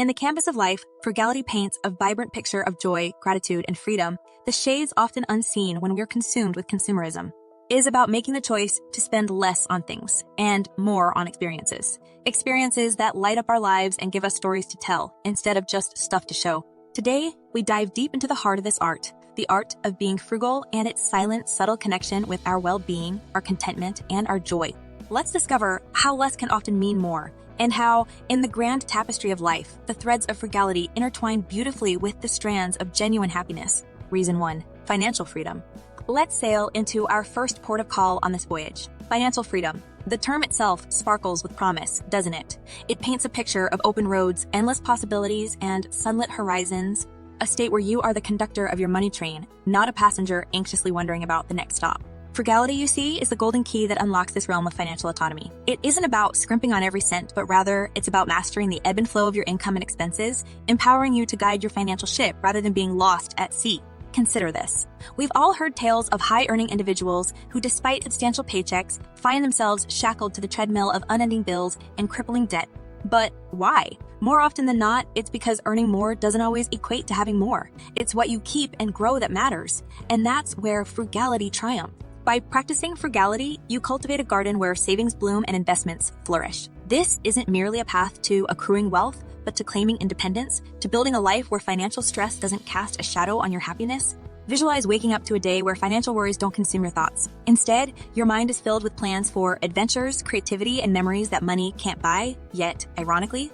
In the canvas of life, frugality paints a vibrant picture of joy, gratitude, and freedom, the shades often unseen when we're consumed with consumerism. It is about making the choice to spend less on things and more on experiences. Experiences that light up our lives and give us stories to tell instead of just stuff to show. Today, we dive deep into the heart of this art, the art of being frugal and its silent, subtle connection with our well-being, our contentment, and our joy. Let's discover how less can often mean more, and how, in the grand tapestry of life, the threads of frugality intertwine beautifully with the strands of genuine happiness. Reason 1. Financial freedom. Let's sail into our first port of call on this voyage. Financial freedom. The term itself sparkles with promise, doesn't it? It paints a picture of open roads, endless possibilities, and sunlit horizons, a state where you are the conductor of your money train, not a passenger anxiously wondering about the next stop. Frugality, you see, is the golden key that unlocks this realm of financial autonomy. It isn't about scrimping on every cent, but rather it's about mastering the ebb and flow of your income and expenses, empowering you to guide your financial ship rather than being lost at sea. Consider this. We've all heard tales of high-earning individuals who, despite substantial paychecks, find themselves shackled to the treadmill of unending bills and crippling debt. But why? More often than not, it's because earning more doesn't always equate to having more. It's what you keep and grow that matters. And that's where frugality triumphs. By practicing frugality, you cultivate a garden where savings bloom and investments flourish. This isn't merely a path to accruing wealth, but to claiming independence, to building a life where financial stress doesn't cast a shadow on your happiness. Visualize waking up to a day where financial worries don't consume your thoughts. Instead, your mind is filled with plans for adventures, creativity, and memories that money can't buy, yet, ironically,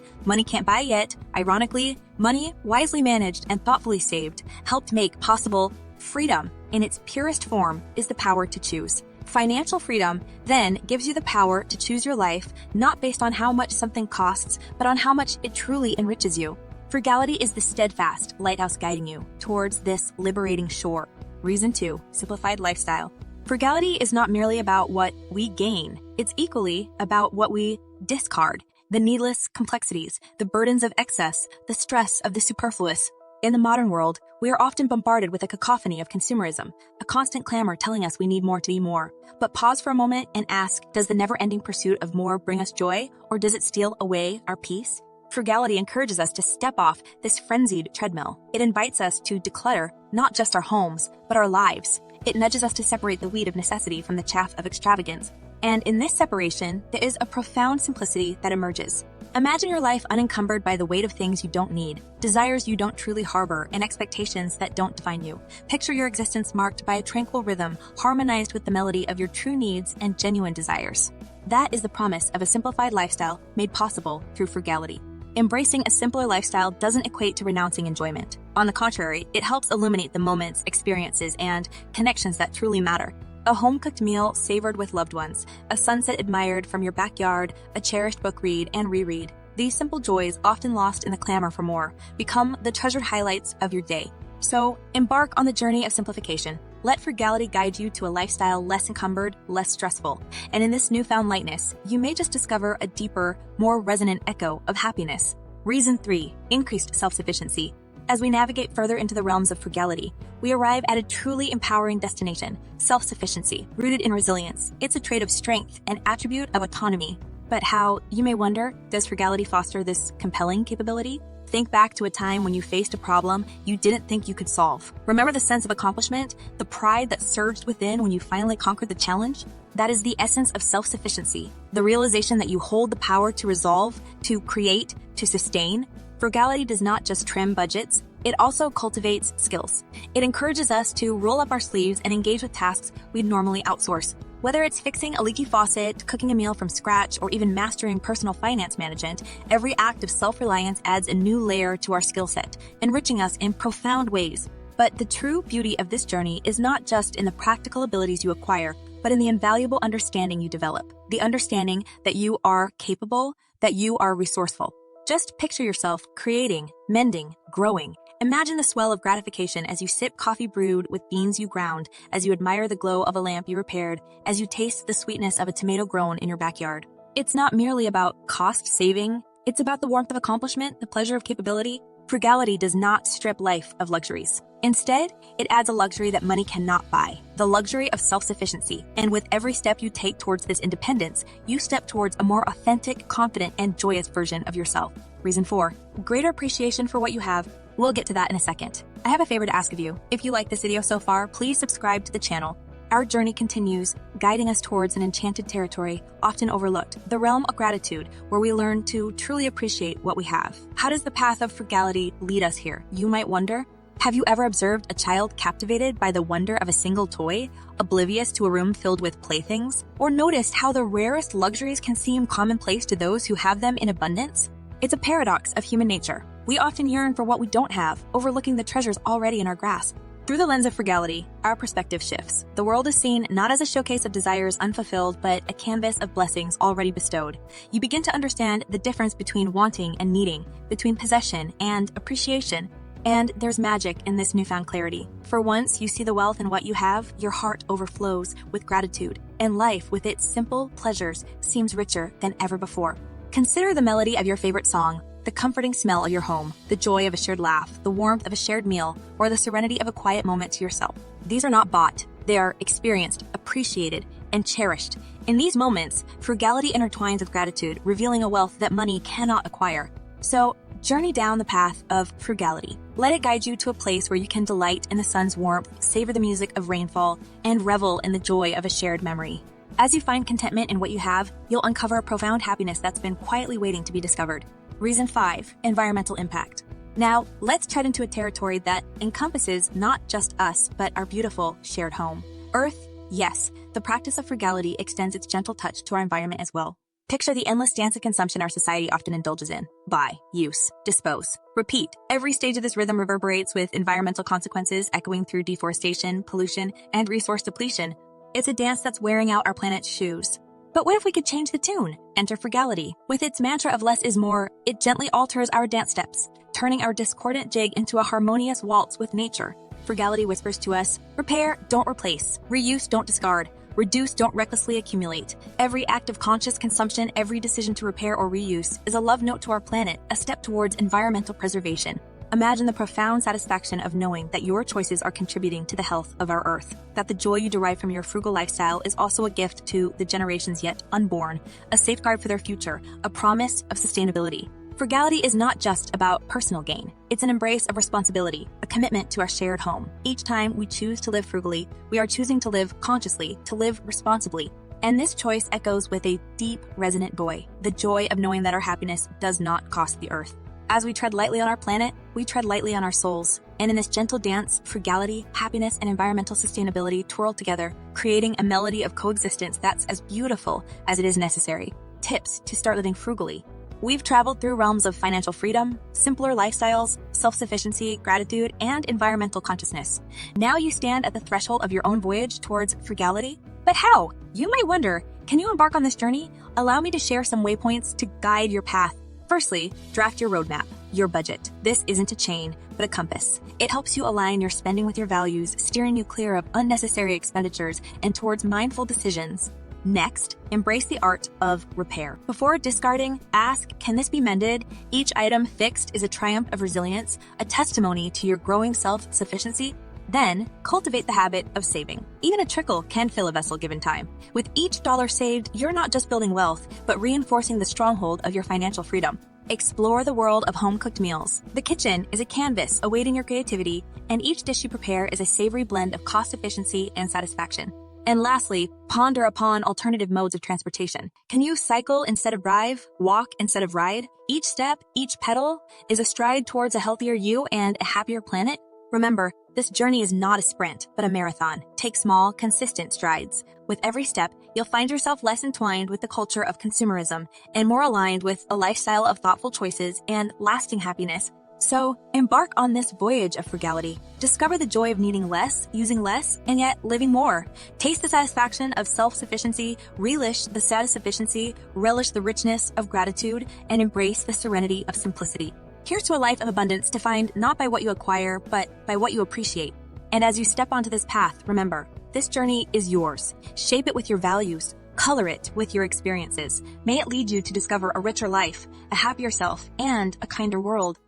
money, wisely managed and thoughtfully saved, helped make possible freedom in its purest form is the power to choose. Financial freedom then gives you the power to choose your life, not based on how much something costs, but on how much it truly enriches you. Frugality is the steadfast lighthouse guiding you towards this liberating shore. Reason 2. Simplified Lifestyle. Frugality is not merely about what we gain. It's equally about what we discard. The needless complexities, the burdens of excess, the stress of the superfluous. In the modern world, we are often bombarded with a cacophony of consumerism, a constant clamor telling us we need more to be more. But pause for a moment and ask, does the never-ending pursuit of more bring us joy, or does it steal away our peace? Frugality encourages us to step off this frenzied treadmill. It invites us to declutter not just our homes, but our lives. It nudges us to separate the wheat of necessity from the chaff of extravagance. And in this separation, there is a profound simplicity that emerges. Imagine your life unencumbered by the weight of things you don't need, desires you don't truly harbor, and expectations that don't define you. Picture your existence marked by a tranquil rhythm, harmonized with the melody of your true needs and genuine desires. That is the promise of a simplified lifestyle made possible through frugality. Embracing a simpler lifestyle doesn't equate to renouncing enjoyment. On the contrary, it helps illuminate the moments, experiences, and connections that truly matter. A home-cooked meal savored with loved ones, a sunset admired from your backyard, a cherished book read and reread. These simple joys, often lost in the clamor for more, become the treasured highlights of your day. So, embark on the journey of simplification. Let frugality guide you to a lifestyle less encumbered, less stressful. And in this newfound lightness, you may just discover a deeper, more resonant echo of happiness. Reason 3. Increased self-sufficiency. As we navigate further into the realms of frugality, we arrive at a truly empowering destination, self-sufficiency, rooted in resilience. It's a trait of strength, an attribute of autonomy. But how, you may wonder, does frugality foster this compelling capability? Think back to a time when you faced a problem you didn't think you could solve. Remember the sense of accomplishment, the pride that surged within when you finally conquered the challenge? That is the essence of self-sufficiency, the realization that you hold the power to resolve, to create, to sustain. Frugality does not just trim budgets, it also cultivates skills. It encourages us to roll up our sleeves and engage with tasks we'd normally outsource. Whether it's fixing a leaky faucet, cooking a meal from scratch, or even mastering personal finance management, every act of self-reliance adds a new layer to our skill set, enriching us in profound ways. But the true beauty of this journey is not just in the practical abilities you acquire, but in the invaluable understanding you develop. The understanding that you are capable, that you are resourceful. Just picture yourself creating, mending, growing. Imagine the swell of gratification as you sip coffee brewed with beans you ground, as you admire the glow of a lamp you repaired, as you taste the sweetness of a tomato grown in your backyard. It's not merely about cost saving, it's about the warmth of accomplishment, the pleasure of capability. Frugality does not strip life of luxuries. Instead, it adds a luxury that money cannot buy, the luxury of self-sufficiency. And with every step you take towards this independence, you step towards a more authentic, confident, and joyous version of yourself. Reason 4, greater appreciation for what you have. We'll get to that in a second. I have a favor to ask of you. If you like this video so far, please subscribe to the channel. Our journey continues, guiding us towards an enchanted territory, often overlooked, the realm of gratitude, where we learn to truly appreciate what we have. How does the path of frugality lead us here? You might wonder. Have you ever observed a child captivated by the wonder of a single toy, oblivious to a room filled with playthings? Or noticed how the rarest luxuries can seem commonplace to those who have them in abundance? It's a paradox of human nature. We often yearn for what we don't have, overlooking the treasures already in our grasp. Through the lens of frugality, our perspective shifts. The world is seen not as a showcase of desires unfulfilled, but a canvas of blessings already bestowed. You begin to understand the difference between wanting and needing, between possession and appreciation. And there's magic in this newfound clarity. For once you see the wealth in what you have, your heart overflows with gratitude, and life with its simple pleasures seems richer than ever before. Consider the melody of your favorite song, the comforting smell of your home, the joy of a shared laugh, the warmth of a shared meal, or the serenity of a quiet moment to yourself. These are not bought. They are experienced, appreciated, and cherished. In these moments, frugality intertwines with gratitude, revealing a wealth that money cannot acquire. So, journey down the path of frugality. Let it guide you to a place where you can delight in the sun's warmth, savor the music of rainfall, and revel in the joy of a shared memory. As you find contentment in what you have, you'll uncover a profound happiness that's been quietly waiting to be discovered. Reason 5, environmental impact. Now, let's tread into a territory that encompasses not just us, but our beautiful shared home. Earth, yes, the practice of frugality extends its gentle touch to our environment as well. Picture the endless dance of consumption our society often indulges in. Buy, use, dispose, repeat. Every stage of this rhythm reverberates with environmental consequences echoing through deforestation, pollution, and resource depletion. It's a dance that's wearing out our planet's shoes. But what if we could change the tune? Enter frugality. With its mantra of less is more, it gently alters our dance steps, turning our discordant jig into a harmonious waltz with nature. Frugality whispers to us, repair, don't replace. Reuse, don't discard. Reduce, don't recklessly accumulate. Every act of conscious consumption, every decision to repair or reuse is a love note to our planet, a step towards environmental preservation. Imagine the profound satisfaction of knowing that your choices are contributing to the health of our Earth, that the joy you derive from your frugal lifestyle is also a gift to the generations yet unborn, a safeguard for their future, a promise of sustainability. Frugality is not just about personal gain. It's an embrace of responsibility, a commitment to our shared home. Each time we choose to live frugally, we are choosing to live consciously, to live responsibly. And this choice echoes with a deep, resonant joy, the joy of knowing that our happiness does not cost the Earth. As we tread lightly on our planet, we tread lightly on our souls. And in this gentle dance, frugality, happiness, and environmental sustainability twirl together, creating a melody of coexistence that's as beautiful as it is necessary. Tips to start living frugally. We've traveled through realms of financial freedom, simpler lifestyles, self-sufficiency, gratitude, and environmental consciousness. Now you stand at the threshold of your own voyage towards frugality. But how? You might wonder, can you embark on this journey? Allow me to share some waypoints to guide your path. Firstly, draft your roadmap, your budget. This isn't a chain, but a compass. It helps you align your spending with your values, steering you clear of unnecessary expenditures and towards mindful decisions. Next, embrace the art of repair. Before discarding, ask, can this be mended? Each item fixed is a triumph of resilience, a testimony to your growing self-sufficiency. Then, cultivate the habit of saving. Even a trickle can fill a vessel given time. With each dollar saved, you're not just building wealth, but reinforcing the stronghold of your financial freedom. Explore the world of home-cooked meals. The kitchen is a canvas awaiting your creativity, and each dish you prepare is a savory blend of cost efficiency and satisfaction. And lastly, ponder upon alternative modes of transportation. Can you cycle instead of drive, walk instead of ride? Each step, each pedal is a stride towards a healthier you and a happier planet. Remember, this journey is not a sprint, but a marathon. Take small, consistent strides. With every step, you'll find yourself less entwined with the culture of consumerism and more aligned with a lifestyle of thoughtful choices and lasting happiness. So, embark on this voyage of frugality. Discover the joy of needing less, using less, and yet living more. Taste the satisfaction of self-sufficiency, relish the satisfaction, relish the richness of gratitude, and embrace the serenity of simplicity. Here's to a life of abundance defined not by what you acquire, but by what you appreciate. And as you step onto this path, remember, this journey is yours. Shape it with your values. Color it with your experiences. May it lead you to discover a richer life, a happier self, and a kinder world.